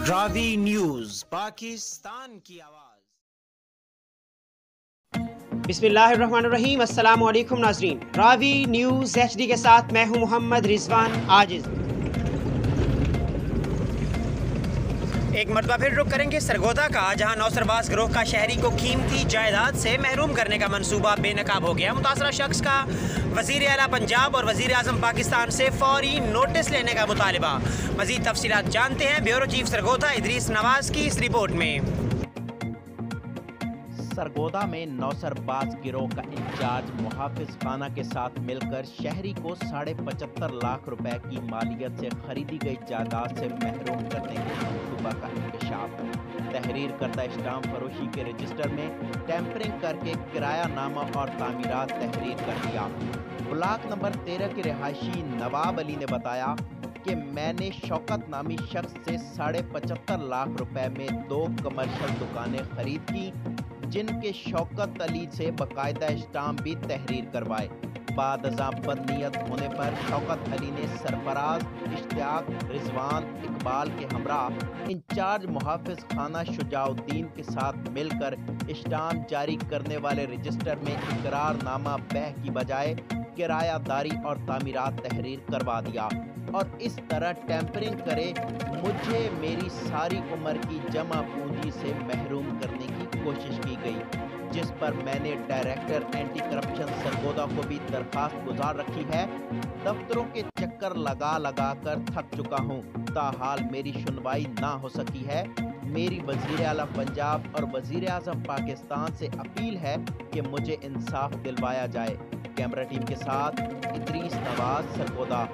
راوی news Pakistan کی آواز۔ بسم اللہ الرحمن الرحیم۔ السلام علیکم ناظرین، راوی نیوز HD کے ساتھ میں ہوں محمد رضوان عاجز۔ ایک مرتبہ پھر رخ کریں گے سرگودا کا، جہاں نوسرباز گروہ کا شہری کو قیمتی جائیداد سے محروم کرنے کا منصوبہ بے نقاب ہو گیا۔ متاثرہ شخص کا وزیر اعلیٰ پنجاب اور وزیر اعظم پاکستان سے فوری نوٹس لینے کا مطالبہ۔ مزید تفصیلات جانتے ہیں بیورو چیف سرگودا ادریس نواز کی اس رپورٹ میں۔ سرگودا میں نوسرباز گروہ کا انچارج محافظ خانہ کے ساتھ مل کر شہری کو 75.5 لاکھ روپے کی مالیت سے خریدی گئی جائیداد سے محروم کرنے کے منصوبہ کا انکشاف۔ تحریر کردہ اسٹامپ فروشی کے رجسٹر میں ٹیمپرنگ کر کے کرایہ نامہ اور تعمیرات تحریر کر دیا۔ بلاک نمبر 13 کے رہائشی نواب علی نے بتایا کہ میں نے شوکت نامی شخص سے 75.5 لاکھ روپے میں 2 کمرشل دکانیں خرید کی، جن کے شوکت علی سے باقاعدہ اسٹامپ بھی تحریر کروائے۔ بعد ازاں بدنیت ہونے پر شوکت علی نے سرفراز، اشتیاق، رضوان، اقبال کے ہمراہ انچارج محافظ خانہ شجاع الدین کے ساتھ مل کر اسٹامپ جاری کرنے والے رجسٹر میں اقرار نامہ بیع کی بجائے کرایہ داری اور تعمیرات تحریر کروا دیا، اور اس طرح ٹیمپرنگ کرے مجھے میری ساری عمر کی جمع پونجی سے محروم کرنے کی کوشش کی گئی، جس پر میں نے ڈائریکٹر اینٹی کرپشن سرگودا کو بھی درخواست گزار رکھی ہے۔ دفتروں کے چکر لگا لگا کر تھک چکا ہوں، تاحال میری سنوائی نہ ہو سکی ہے۔ میری وزیر اعلیٰ پنجاب اور وزیر اعظم پاکستان سے اپیل ہے کہ مجھے انصاف دلوایا جائے۔ کیمرہ ٹیم کے ساتھ ادریس نواز، سرگودا۔